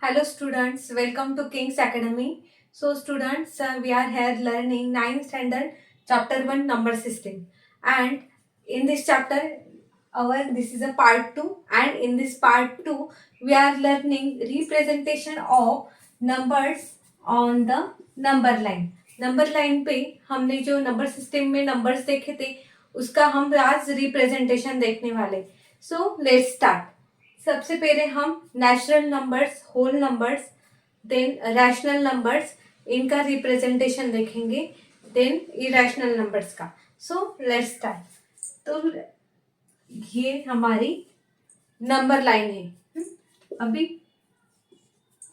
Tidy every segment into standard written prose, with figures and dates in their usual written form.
Hello students, welcome to King's Academy. So students, we are here learning 9th standard chapter 1 number system, and in this chapter this is a part 2, and in this part 2 we are learning representation of numbers on the number line. Number line पे हमने जो number system में numbers देखे थे उसका हम आज representation देखने वाले. So let's start. सबसे पहले हम natural numbers, whole numbers, then rational numbers, इनका रिप्रेजेंटेशन देखेंगे, देन इरेशनल नंबर्स का. So let's start. तो ये हमारी नंबर लाइन है. अभी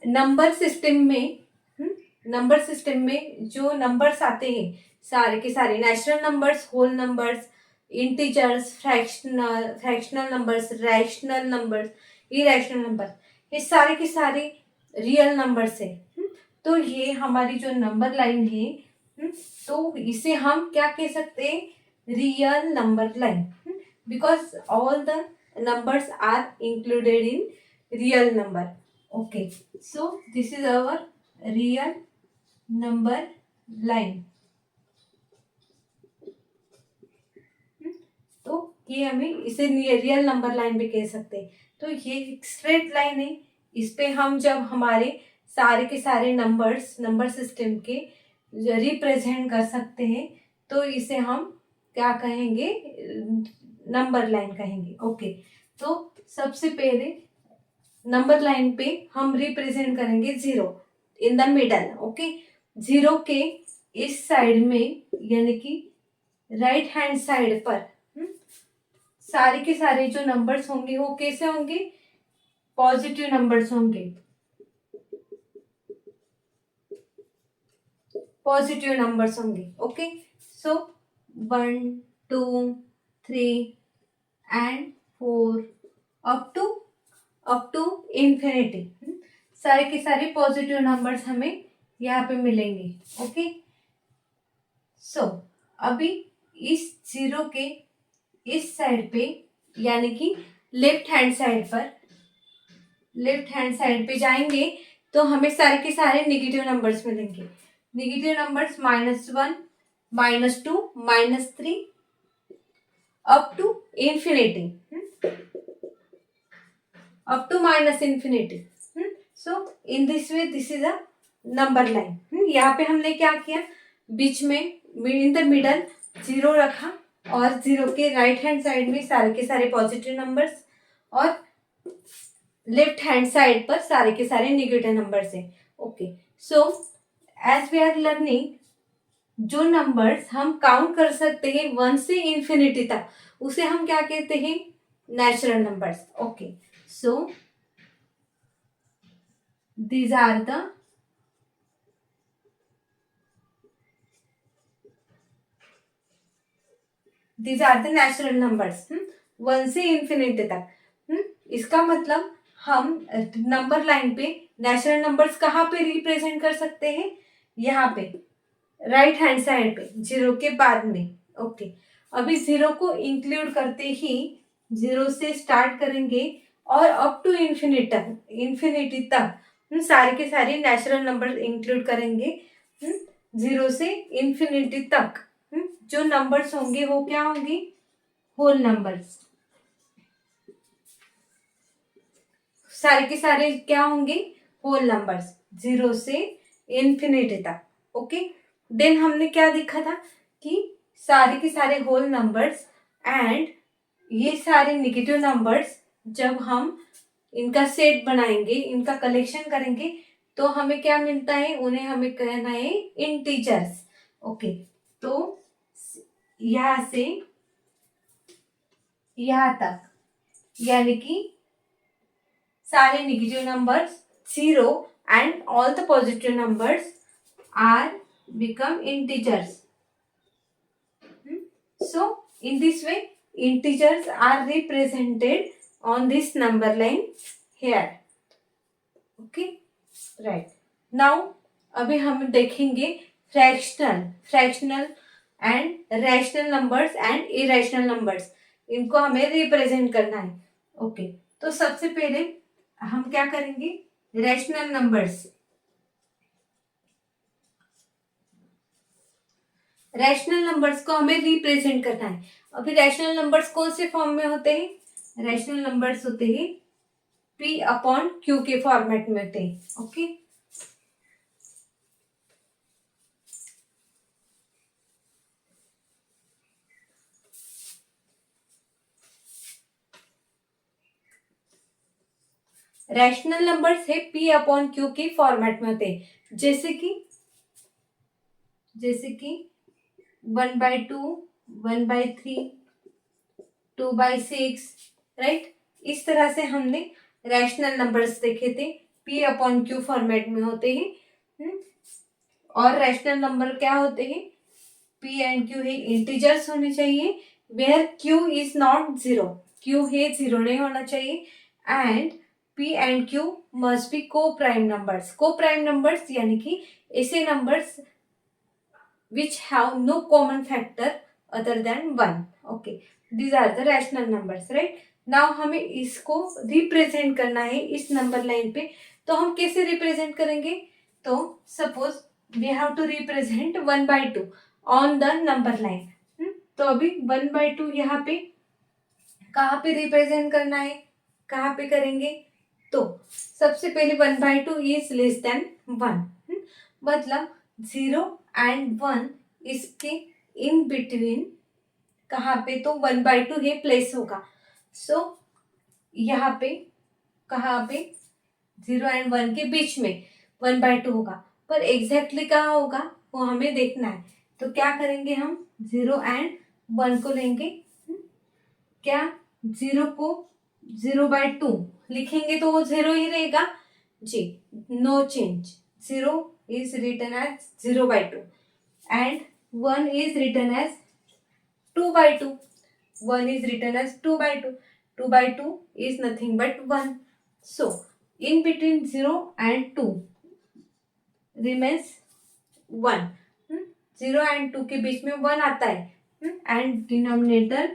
नंबर सिस्टम में जो नंबर्स आते हैं सारे के सारे natural numbers, whole numbers, integers, fractional numbers, rational numbers, irrational number, ये सारे के सारे रियल नंबर्स है. तो ये हमारी जो नंबर लाइन है, तो इसे हम क्या कह सकते हैं? Real number line, because all the numbers are included in real number. Okay, so this is our real number line. तो ये हमें इसे रियल नंबर लाइन भी कह सकते हैं. तो ये एक स्ट्रेट लाइन है. इस पे हम जब हमारे सारे के सारे नंबर्स नंबर सिस्टम के रिप्रेजेंट कर सकते हैं तो इसे हम क्या कहेंगे? नंबर लाइन कहेंगे. ओके, तो सबसे पहले नंबर लाइन पे हम रिप्रेजेंट करेंगे 0 इन द मिडल. ओके, 0 के इस साइड में यानी कि राइट हैंड साइड पर सारे के सारे जो नंबर्स होंगे वो कैसे होंगे? पॉजिटिव नंबर्स होंगे. पॉजिटिव नंबर्स होंगे. Okay, so 1 2 3 and 4 up to infinity. सारे के सारे पॉजिटिव नंबर्स हमें यहाँ पे मिलेंगे. ओके, सो अभी इस 0 के इस साइड पे यानी कि लेफ्ट हैंड साइड पे जाएंगे तो हमें सारे के सारे नेगेटिव नंबर्स मिलेंगे. Negative numbers -1, -2, -3 up to infinity, up to -infinity. So in this way this is a number line. यहाँ पे हमने क्या किया? बीच में इन द मिडल 0 रखा और 0 के राइट हैंड साइड में सारे के सारे पॉजिटिव नंबर्स और लेफ्ट हैंड साइड पर सारे के सारे नेगेटिव नंबर्स हैं. Okay, so as we are learning जो नंबर्स हम काउंट कर सकते हैं 1 से इंफिनिटी तक उसे हम क्या कहते हैं? Natural numbers. Okay, so these are the natural numbers 1 से इंफिनिटी तक. इसका मतलब हम नंबर लाइन पे नेचुरल नंबर्स कहाँ पे रिप्रेजेंट कर सकते हैं? यहाँ पे राइट हैंड साइड पे 0 के बाद में. ओके, अभी 0 को इंक्लूड करते ही 0 से स्टार्ट करेंगे और अप टू इंफिनिटी तक सारे के सारे नेचुरल नंबर इंक्लूड करेंगे. 0 से इंफिनिटी तक जो नंबर्स होंगे वो क्या होंगे? Whole numbers. सारे के सारे क्या होंगे? होल नंबर्स 0 से इंफिनिटी तक. ओके, देन हमने क्या देखा था कि सारे के सारे होल नंबर्स एंड ये सारे नेगेटिव नंबर्स जब हम इनका सेट बनाएंगे, इनका कलेक्शन करेंगे तो हमें क्या मिलता है? उन्हें हमें कहना है इंटीजर्स. ओके, तो यहाँ से यहाँ तक यानी कि सारे negative numbers 0 and all the positive numbers are become integers. So in this way integers are represented on this number line here. Okay, right. Now अभी हम देखेंगे fractional and rational numbers and irrational numbers. इनको हमें represent करना है. Okay, तो सबसे पहले हम क्या करेंगे? रैशनल नंबर्स, रैशनल नंबर्स को हमें रिप्रेजेंट करना है। अभी रैशनल नंबर्स कौन से फॉर्म में होते हैं? रैशनल नंबर्स होते हैं P अपॉन Q के फॉर्मेट में होते हैं। ओके, रैशनल नंबर्स है P अपॉन Q के फॉर्मेट में होते हैं। जैसे कि 1/2, 1/3, 2/6, राइट। इस तरह से हमने रैशनल नंबर्स देखे थे, P अपॉन Q फॉर्मेट में होते हैं। और रैशनल नंबर क्या होते हैं? P एंड Q है इंटीजर्स होने चाहिए, where Q is not zero, Q है जीरो नहीं होना चाहिए। And P and Q must be coprime numbers. Coprime numbers यानी कि ऐसे numbers which have no common factor other than 1. Okay, these are the rational numbers, right? Now हमें इसको represent करना है इस नंबर लाइन पे। तो हम कैसे रिप्रेजेंट करेंगे? तो suppose we have to represent 1/2 on the number line. तो अभी 1/2 यहाँ पे कहाँ पे रिप्रेजेंट करना है, कहाँ पे करेंगे? तो सबसे पहले 1/2 इज लेस देन 1, मतलब 0 एंड 1 इसके इन बिटवीन कहाँ पे? तो 1/2 ये प्लेस होगा। सो यहाँ पे कहाँ पे? 0 एंड 1 के बीच में 1/2 होगा, पर एग्जैक्टली कहाँ होगा वो हमें देखना है। तो क्या करेंगे हम? 0 एंड 1 को लेंगे। क्या 0 को 0/2 लिखेंगे तो वो 0 ही रहेगा जी, no change. 0 is written as 0/2 and 1 is written as 2/2. 1 is written as 2/2. 2/2 is nothing but 1. So, in between 0 and 2 remains 1. 0 and 2 के बीच में 1 आता है and denominator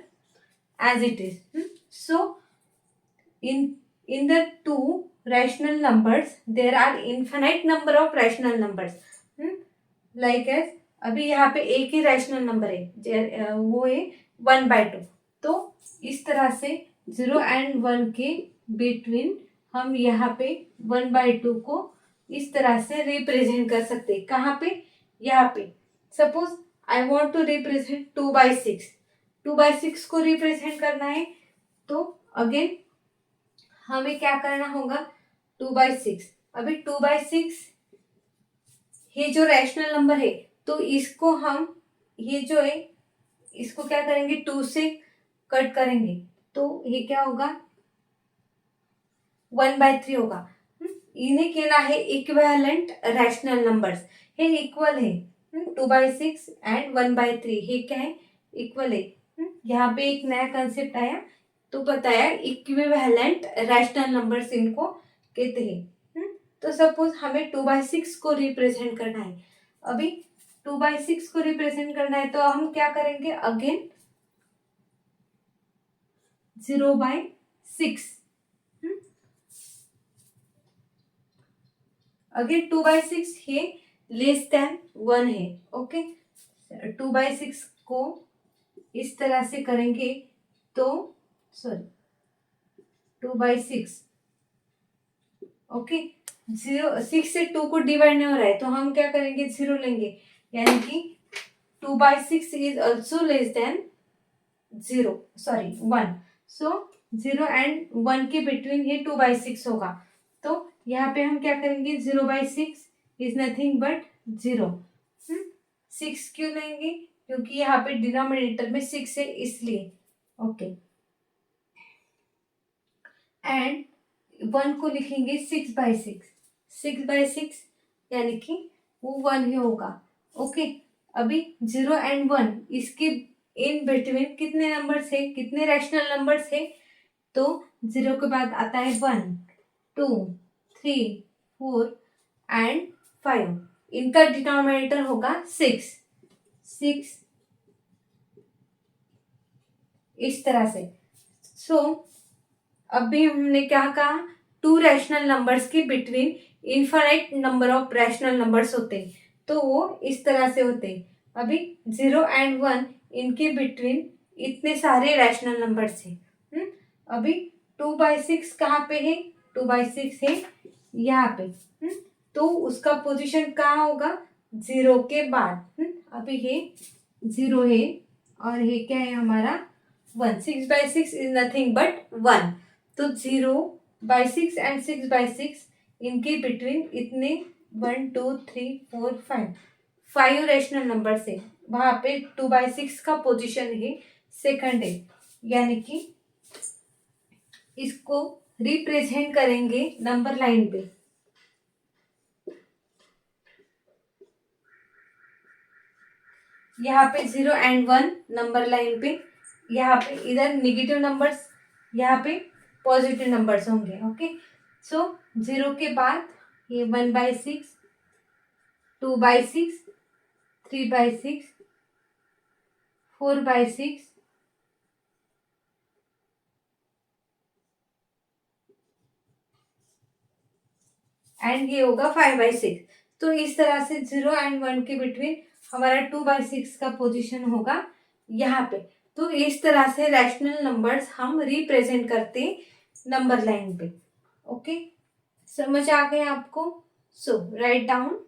as it is. So, in the two rational numbers there are infinite number of rational numbers, like as अभी यहाँ पे एक ही rational number है, वो है 1/2। तो इस तरह से 0 एंड 1 के बिटवीन हम यहाँ पे 1/2 को इस तरह से रिप्रेजेंट कर सकते हैं। कहाँ पे? यहाँ पे। Suppose I want to represent 2/6, 2/6 को रिप्रेजेंट करना है। तो अगेन हमें क्या करना होगा? 2/6। अभी 2/6 ये जो रैशनल नंबर है, तो इसको हम ये जो है इसको क्या करेंगे? 2 से कट करेंगे तो ये क्या होगा? 1/3 होगा। इन्हें कहना है इक्विवेलेंट रैशनल नंबर्स। ये इक्वल है 2/6 एंड 1/3, ये क्या है? इक्वल है। यहाँ पे एक नया कंसेप्ट आया तो बताया इक्विवेलेंट रैशनल नंबर्स इनको कहते हैं। तो सपोज हमें 2/6 को रिप्रेजेंट करना है। अभी 2/6 को रिप्रेजेंट करना है तो हम क्या करेंगे? अगेन 0/6, अगेन 2/6 है लेस देन 1 है। ओके, 2/6 को इस तरह से करेंगे तो सॉरी 2/6, ओके, 6 से 2 को डिवाइड नहीं हो रहा है तो हम क्या करेंगे? 0 लेंगे, यानी कि 2/6 is also less than 1। So 0 and 1 के बिटवीन ये 2/6 होगा। तो यहाँ पे हम क्या करेंगे? 0/6 इज नथिंग बट 0। 6 क्यों लेंगे? क्योंकि यहाँ पे डिनोमिनेटर में 6 है इसलिए। ओके, एंड 1 को लिखेंगे 6/6, 6/6 यानी कि वो 1 ही होगा। ओके, अभी 0 एंड 1 इसके इन बिटवीन कितने नंबर्स है, कितने रैशनल नंबर्स है? तो 0 के बाद आता है 1, 2, 3, 4 एंड 5। इनका डिनोमिनेटर होगा 6 इस तरह से। सो अभी हमने क्या कहा? टू रैशनल नंबर्स के between infinite number of rational numbers होते हैं, तो वो इस तरह से होते हैं। अभी 0 एंड 1 इनके बिटवीन इतने सारे रैशनल नंबर्स हैं। अभी 2/6 कहाँ पे है? 2/6 है यहाँ पे। तो उसका पोजीशन कहाँ होगा? 0 के बाद। अभी ये 0 है और ये क्या है हमारा? 1। 6/6 इज नथिंग बट 1। तो 0/6 एंड 6/6 इनके बिटवीन इतने 1 2 3 4 5 रैशनल नंबर से वहां पे 2/6 का पोजीशन है सेकंड है, यानी कि इसको रिप्रेजेंट करेंगे नंबर लाइन पे। यहाँ पे 0 एंड 1 नंबर लाइन पे, यहाँ पे इधर नेगेटिव नंबर्स, यहाँ पे पॉजिटिव नंबर्स होंगे। ओके, सो 0 के बाद ये 1/6, 2/6, 3/6, 4/6, एंड ये होगा 5/6। तो इस तरह से 0 एंड 1 के बिटवीन हमारा 2/6 का पोजीशन होगा यहाँ पे। तो इस तरह से रैशनल नंबर्स हम रिप्रेजेंट करते नंबर लाइन पे। ओके, समझ आ गया आपको? So write down.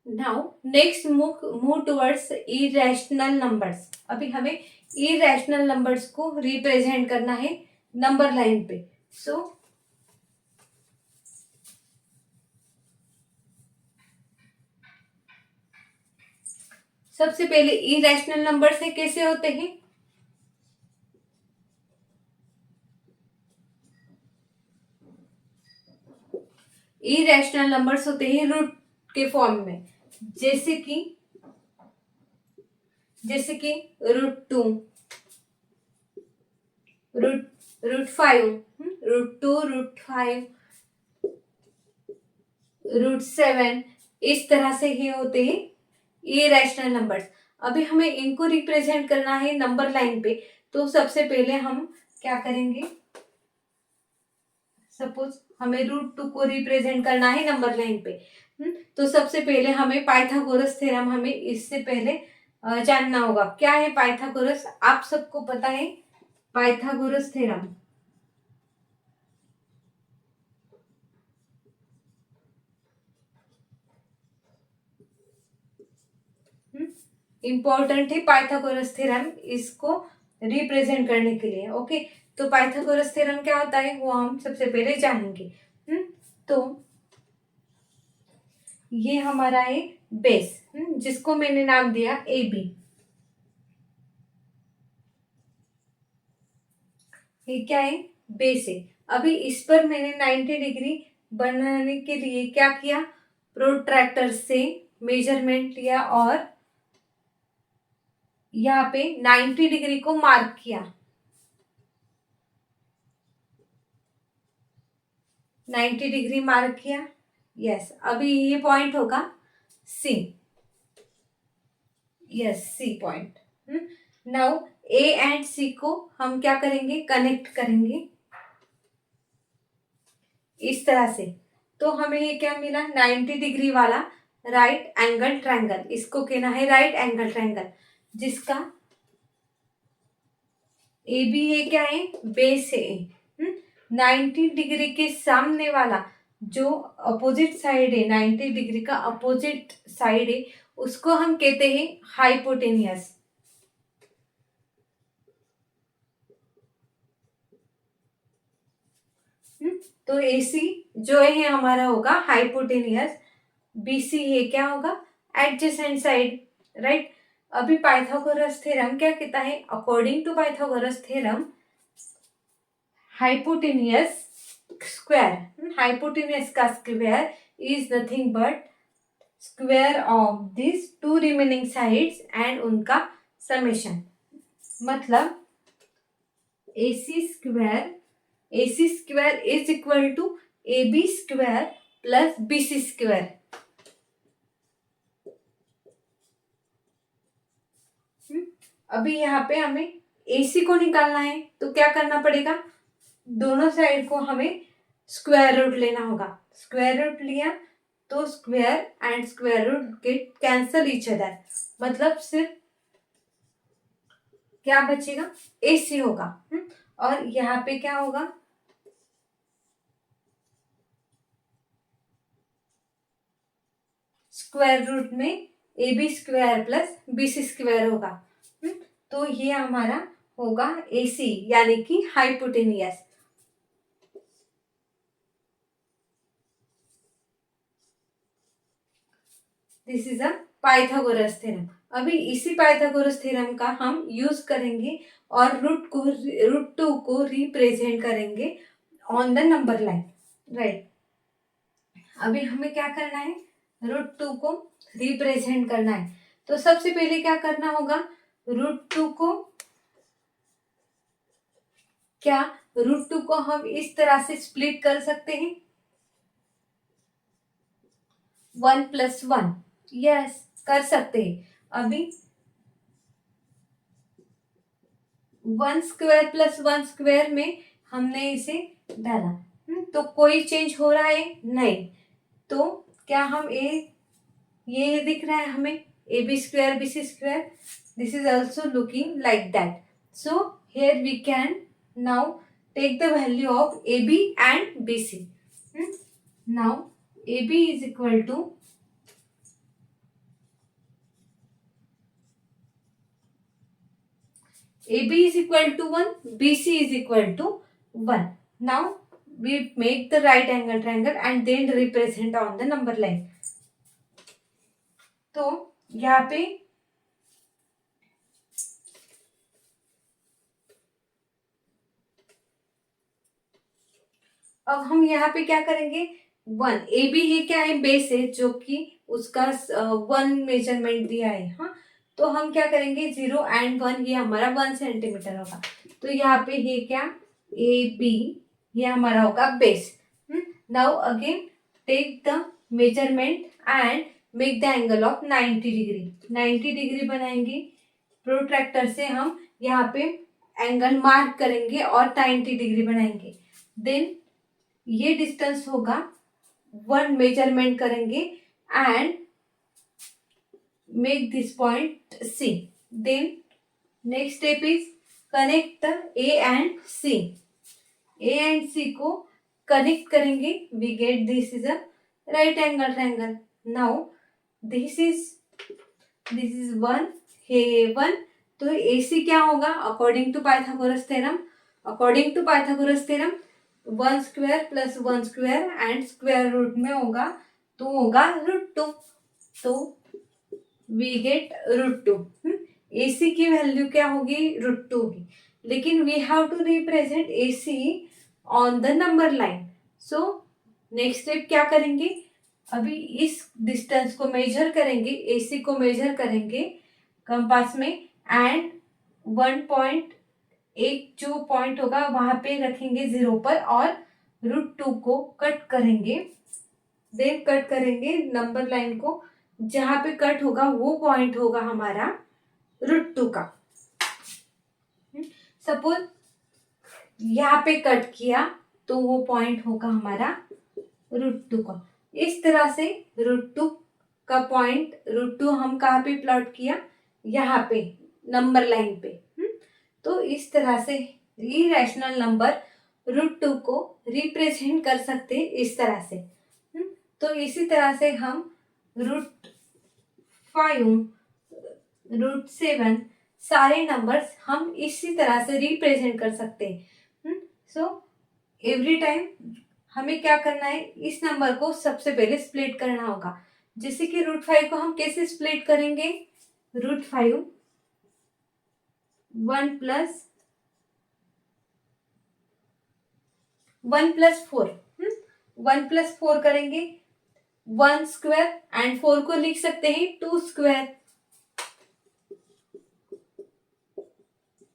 Now next move towards irrational numbers. अभी हमें इरेशनल नंबर्स को रिप्रेजेंट करना है नंबर लाइन पे। सो सबसे पहले इरेशनल नंबर से कैसे होते हैं? इरेशनल नंबर्स होते हैं रूट के फॉर्म में, जैसे कि √2, √5, √2, √5, √7, इस तरह से ही होते हैं इरेशनल नंबर्स। अभी हमें इनको रिप्रेजेंट करना है नंबर लाइन पे, तो सबसे पहले हम क्या करेंगे? सपोज हमें √2 को रिप्रेजेंट करना है नंबर लाइन पे। तो सबसे पहले हमें पाइथागोरस थ्योरम हमें इससे पहले जानना होगा। क्या है पाइथागोरस? आप सबको पता है पाइथागोरस थ्योरम। इंपॉर्टेंट है पाइथागोरस थ्योरम इसको रिप्रेजेंट करने के लिए। ओके, तो पाइथागोरस थ्योरम क्या होता है वो हम सबसे पहले जानेंगे। तो ये हमारा है बेस, जिसको मैंने नाम दिया AB। ये क्या है? बेस है। अभी इस पर मैंने 90 डिग्री बनाने के लिए क्या किया? प्रोट्रैक्टर से मेजरमेंट लिया और यहाँ पे 90 डिग्री को मार्क किया। 90 डिग्री मार्क किया। यस, अभी ये पॉइंट होगा C। Yes, C point. Now A and C को हम क्या करेंगे? कनेक्ट करेंगे इस तरह से। तो हमें ये क्या मिला? 90 डिग्री वाला राइट एंगल ट्रायंगल। इसको कहना है राइट एंगल ट्रायंगल, जिसका AB है क्या है? बेस है। 90 डिग्री के सामने वाला जो अपोजिट साइड है, 90 डिग्री का अपोजिट साइड है, उसको हम कहते हैं हाइपोटेनियस। तो AC जो है हमारा होगा हाइपोटेनियस। BC है क्या होगा? Adjacent side, right. अभी पाइथागोरस थ्योरम क्या कहता है? According to Pythagoras theorem, hypotenuse square, hypotenuse का square is nothing but square of this two remaining sides and उनका समेशन। मतलब AC square is equal to AB square plus BC square. अभी यहाँ पे हमें AC को निकालना है, तो क्या करना पड़ेगा? दोनों साइड को हमें स्क्वायर रूट लेना होगा। स्क्वायर रूट लिया तो square and square root get cancel each other, मतलब सिर्फ क्या बचेगा, AC होगा। और यहाँ पे क्या होगा, स्क्वायर रूट में AB square plus BC square होगा। तो ये हमारा होगा AC यानी कि hypotenuse. This is a Pythagoras theorem. अभी इसी पाइथागोरस थ्योरम का हम यूज करेंगे और रूट टू को रिप्रेजेंट करेंगे on the number line, right. अभी हमें क्या करना है, रूट टू को रिप्रेजेंट करना है। तो सबसे पहले क्या करना होगा, रूट टू को हम इस तरह से स्प्लिट कर सकते हैं, 1+1, यस कर सकते हैं। अभी 1 स्क्वायर प्लस 1 स्क्वायर में हमने इसे डाला, तो कोई चेंज हो रहा है नहीं। तो क्या हम ये दिख रहा है हमें, AB square BC square, this is also looking like that. So here we can now take the value of AB and BC. Now AB is equal to AB is equal to 1, BC is equal to 1. Now we make the right angle triangle and then represent on the number line. तो यहाँ पे अब हम यहाँ पे क्या करेंगे, 1 AB है, क्या है, बेस है, जो कि उसका 1 मेजरमेंट दिया है। हाँ, तो हम क्या करेंगे, 0 and 1, ये हमारा 1 सेंटीमीटर होगा। तो यहाँ पे है क्या, AB, ये हमारा होगा base. Now again take the measurement and make the angle of 90 degree. 90 degree बनाएंगे, प्रोट्रैक्टर से हम यहाँ पे एंगल मार्क करेंगे और 90 डिग्री बनाएंगे। देन ये डिस्टेंस होगा 1 मेजरमेंट करेंगे and make this point C. Then next step is connect the A and C. A and C को कनेक्ट करेंगे, we get this is a right angle triangle. Now this is 1, hey 1, तो AC क्या होगा, according to Pythagoras theorem, 1 square plus 1 square and square root में होगा तो होगा √2। तो वी गेट √2। AC की वैल्यू क्या होगी, √2 होगी, लेकिन we have to represent AC on the number line. So next step क्या करेंगे, अभी इस डिस्टेंस को मेजर करेंगे, AC को मेजर करेंगे कंपास में एंड 1 एक जो पॉइंट होगा वहां पे रखेंगे 0 पर और √2 को कट करेंगे। देन कट करेंगे नंबर लाइन को, जहां पे कट होगा वो पॉइंट होगा हमारा √2 का। सपोज यहाँ पे कट किया तो वो पॉइंट होगा हमारा √2 का। इस तरह से √2 का पॉइंट, √2 हम कहाँ पे प्लॉट किया, यहाँ पे नंबर लाइन पे। तो इस तरह से इरेशनल नंबर √2 को रिप्रेजेंट कर सकते हैं इस तरह से। तो इसी तरह से हम √5, √7 सारे नंबर्स हम इसी तरह से रिप्रेजेंट कर सकते हैं। सो एवरी टाइम हमें क्या करना है, इस नंबर को सबसे पहले स्प्लिट करना होगा। जैसे कि √5 को हम कैसे स्प्लिट करेंगे, √5 1 + 4, 1 + 4 करेंगे, 1 स्क्वायर एंड 4 को लिख सकते हैं 2 स्क्वायर,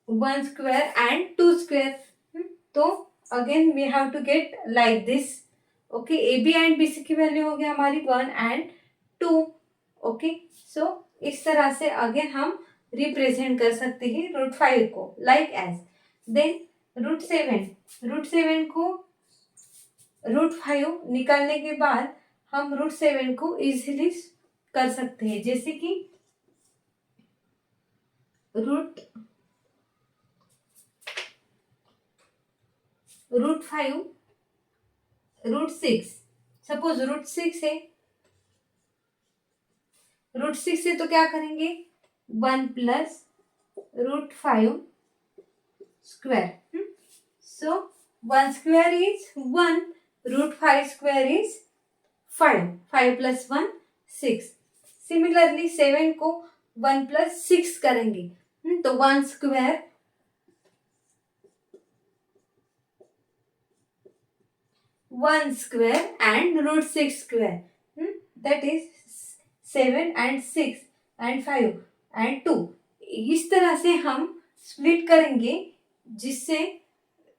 1 स्क्वायर एंड 2 स्क्वायर। तो again we have to get like this. Okay, AB and BC की वैल्यू हो गई हमारी 1 and 2। ओके, सो इस तरह से अगेन हम रिप्रेजेंट कर सकते हैं √5 को like as. Then root seven को रूट 5 निकालने के बाद हम रूट 7 को इजीली कर सकते हैं, जैसे कि रूट 5 रूट 6, सपोज रूट 6 है तो क्या करेंगे 1 + root 5 square. So 1 square is 1, root 5 square is 5, 5 + 1 6। Similarly 7 को 1 + 6 करेंगे, तो 1 square and root 6 square, that is 7 and 6 and 5 and 2। इस तरह से हम स्प्लिट करेंगे जिससे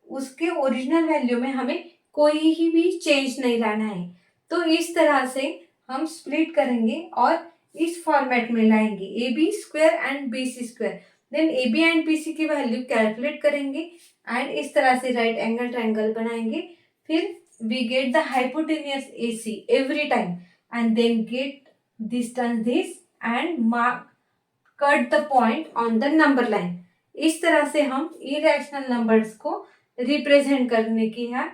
उसके ओरिजिनल वैल्यू में हमें कोई ही भी चेंज नहीं लाना है। तो इस तरह से हम स्प्लिट करेंगे और इस फॉर्मेट में लाएंगे AB² and BC²। Then AB and BC की वैल्यू कैलकुलेट करेंगे एंड इस तरह से राइट एंगल ट्रायंगल बनाएंगे। फिर we get the hypotenuse AC every time and then get this and mark cut the point on the number line। इस तरह से हम irrational numbers को रिप्रेजेंट करने की है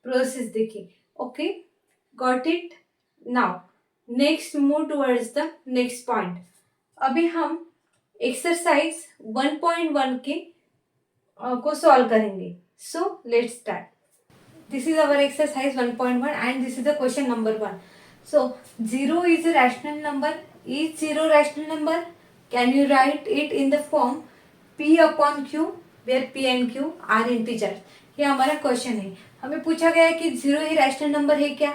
प्रोसेस देखिए। Okay, got it. Now next move towards the next point. अभी हम एक्सरसाइज 1.1 के को सॉल्व करेंगे। सो let's start. This is our exercise 1.1 and this is the question number 1. So 0 is a rational number. Is 0 rational number? Can you write it in the form P/Q where P and Q are integers? ये हमारा question है। हमें पूछा गया है कि 0 ही rational number है क्या?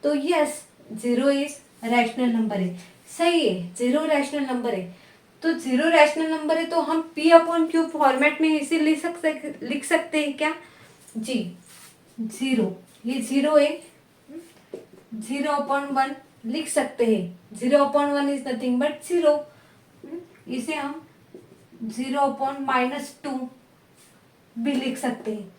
तो यस, 0 इज रैशनल नंबर है। सही है, 0 रैशनल नंबर है। तो 0 रैशनल नंबर है तो हम P/Q फॉर्मेट में इसे लिख सकते हैं क्या? जी, 0, ये 0 है, 0/1 लिख सकते हैं। 0/1 इज नथिंग बट 0। इसे हम 0/-2 भी लिख सकते हैं,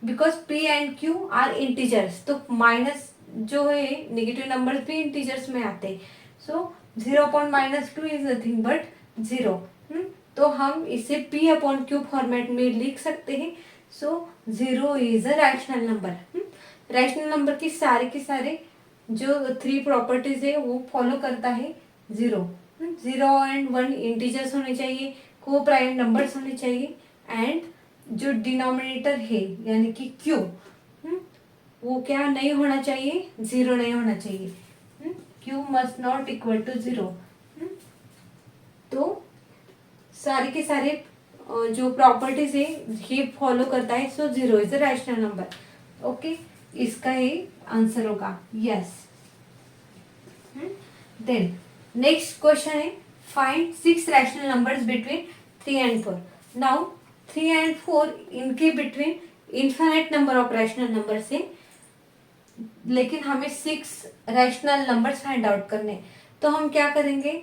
because P and Q are integers. तो माइनस जो है नेगेटिव नंबर्स भी इंटीजर्स में आते हैं। So 0/-2 is nothing but 0। तो हम इसे P/Q फॉर्मेट में लिख सकते हैं। सो 0 is a rational number. Rational number की सारे जो 3 प्रॉपर्टीज है वो फॉलो करता है 0। 0 and 1 इंटीजर्स होने चाहिए, को प्राइम नंबर्स होने चाहिए एंड जो डिनोमिनेटर है यानी कि Q, वो क्या नहीं होना चाहिए? 0 नहीं होना चाहिए। Q must not equal to 0। तो सारे के सारे जो प्रॉपर्टीज है ये फॉलो करता है। सो 0 is a rational number. Okay, इसका ही आंसर होगा यस। देन नेक्स्ट क्वेश्चन है find 6 rational numbers between 3 and 4। Now 3 and 4 इनके between infinite number of rational numbers है, लेकिन हमें 6 रैशनल नंबर्स फाइंड आउट करने। तो हम क्या करेंगे?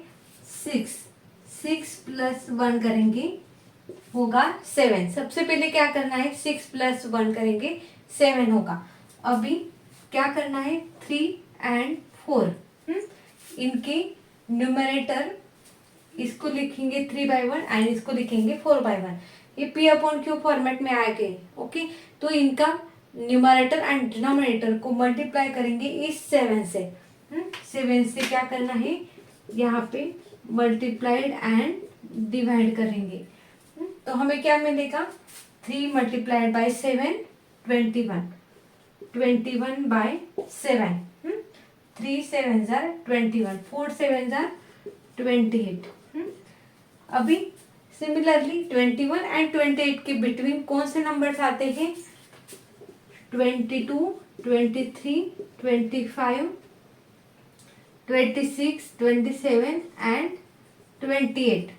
6 + 1 करेंगे, होगा 7। सबसे पहले क्या करना है? 6 + 1 करेंगे, 7 होगा। अभी क्या करना है? 3 and 4, इनके न्यूमरेटर इसको लिखेंगे 3/1 एंड इसको लिखेंगे 4/1। ये P/Q फॉर्मेट में आ गए। ओके, तो इनका न्यूमरेटर एंड डिनोमिनेटर को मल्टीप्लाई करेंगे इस 7 से। 7 से क्या करना है? यहाँ पे मल्टीप्लाइड एंड डिवाइड करेंगे। तो हमें क्या मिलेगा? 3 × 7 21, 21/7। 3 7s are 21, 4 7s are 28। अभी सिमिलरली 21 एंड 28 के बिटवीन कौन से नंबर्स आते हैं? 22, 23, 25, 26, 27 एंड 28,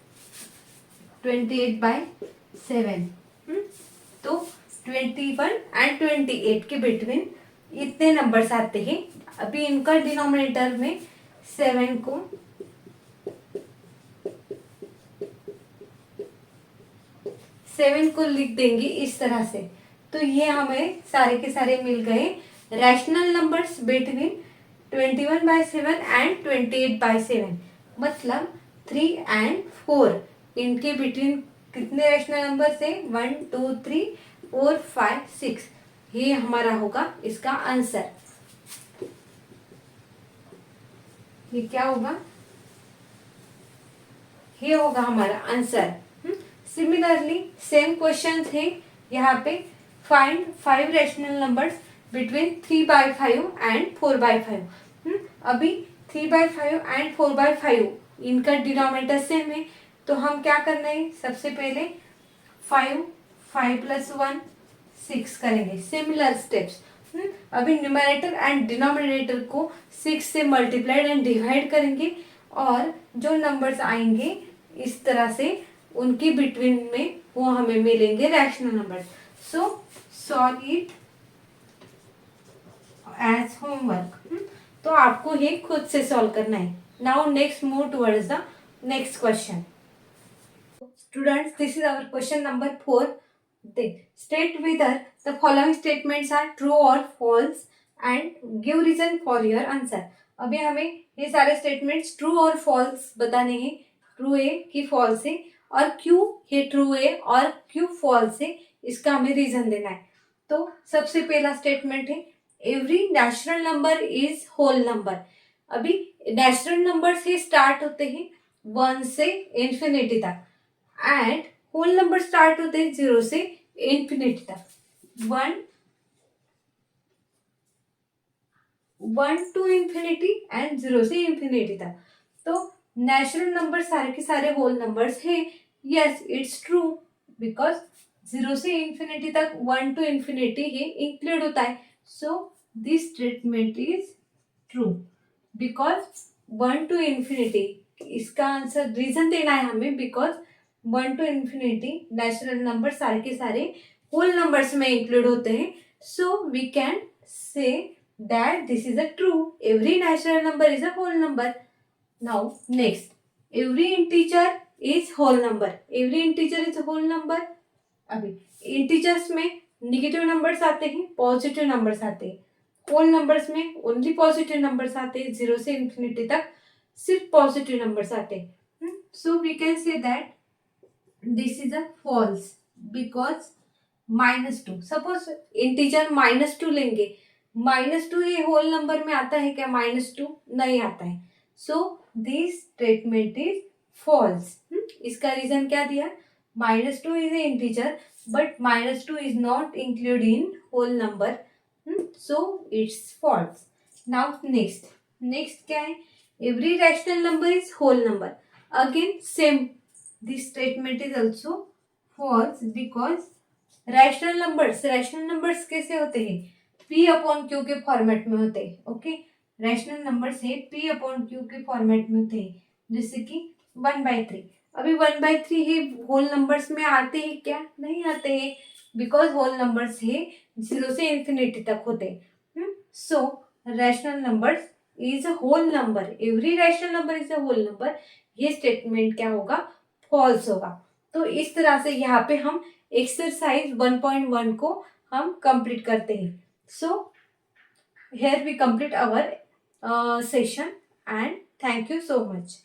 28/7। तो 21 एंड 28 के बिटवीन इतने नंबर्स आते हैं। अभी इनका डिनोमिनेटर में 7 को 7 को लिख देंगे इस तरह से। तो ये हमें सारे के सारे मिल गए रैशनल नंबर्स बिटवीन 21/7 एंड 28/7। मतलब 3 एंड 4 इनके बिटवीन कितने रैशनल नंबर है? 1 2 3 4 5 6। ये हमारा होगा इसका आंसर। ये क्या होगा? ये होगा हमारा आंसर। सिमिलरली सेम क्वेश्चन थे यहाँ पे, find 5 rational numbers between 3/5 and 4/5। अभी 3/5 एंड 4/5 इनका डिनोमिनेटर सेम है, तो हम क्या करना है? सबसे पहले 5 + 1 6 करेंगे। Similar steps. अभी न्यूमरेटर एंड डिनोमिनेटर को 6 से मल्टीप्लाइड एंड डिवाइड करेंगे, और जो नंबर्स आएंगे इस तरह से उनकी बिटवीन में वो हमें मिलेंगे rational numbers. So solve it as homework. तो आपको ये खुद से सॉल्व करना है। Now next move towards the next question. Students, this is our question number 4. State whether the following statements are true or false and give reason for your answer. अभी हमें ये सारे स्टेटमेंट्स ट्रू और false बताने हैं। True है कि false है, और क्यों ये ट्रू है और क्यों फॉल्स है, इसका हमें रीजन देना है। तो सबसे पहला स्टेटमेंट है every natural number is whole number. अभी नेचुरल नंबर से स्टार्ट होते हैं 1 से इंफिनिटी तक, एंड होल नंबर स्टार्ट होते हैं 0 से इंफिनिटी तक। 1 टू इंफिनिटी एंड 0 से इंफिनिटी तक। तो नेचुरल नंबर सारे के सारे होल नंबर्स हैं। यस, इट्स ट्रू, बिकॉज 0 से इंफिनिटी तक 1 टू इंफिनिटी ही इंक्लूड होता है। So this statement is true because 1 to infinity. इसका आंसर रीजन देना है हमें, because 1 to infinity natural number सारे के सारे होल नंबर्स में इंक्लूड होते हैं। So we can say that this is a true, every natural number is a whole number. Now next, every integer is whole number. Every integer is whole number. अभी integers में negative numbers आते हैं, positive numbers आते हैं। Whole numbers में only positive numbers आते हैं। 0 से इंफिनिटी तक सिर्फ पॉजिटिव नंबर्स आते हैं। So we can say that this is a false because -2। Suppose integer -2 लेंगे, -2 ये होल नंबर में आता है क्या? -2 नहीं आता है। So this statement is false. इसका रीजन क्या दिया? -2 is a integer but -2 is not include in whole number, so it's false. Now next क्या है? Every rational number is whole number. Again same, this statement is also false because rational numbers कैसे होते हैं? P/Q के format में होते हैं। Okay, rational numbers है P/Q के फॉर्मेट में होते हैं, जैसे कि 1/3। अभी 1/3 है, होल नंबर्स में आते हैं क्या? नहीं आते हैं, बिकॉज होल नंबर्स है 0 से इंफिनिटी तक होते हैं। So rational numbers is a whole number, every rational number is a whole number. ये स्टेटमेंट क्या होगा? फॉल्स होगा। तो इस तरह से यहाँ पे हम एक्सरसाइज 1.1 को हम कंप्लीट करते हैं। So here we complete our session and thank you so much.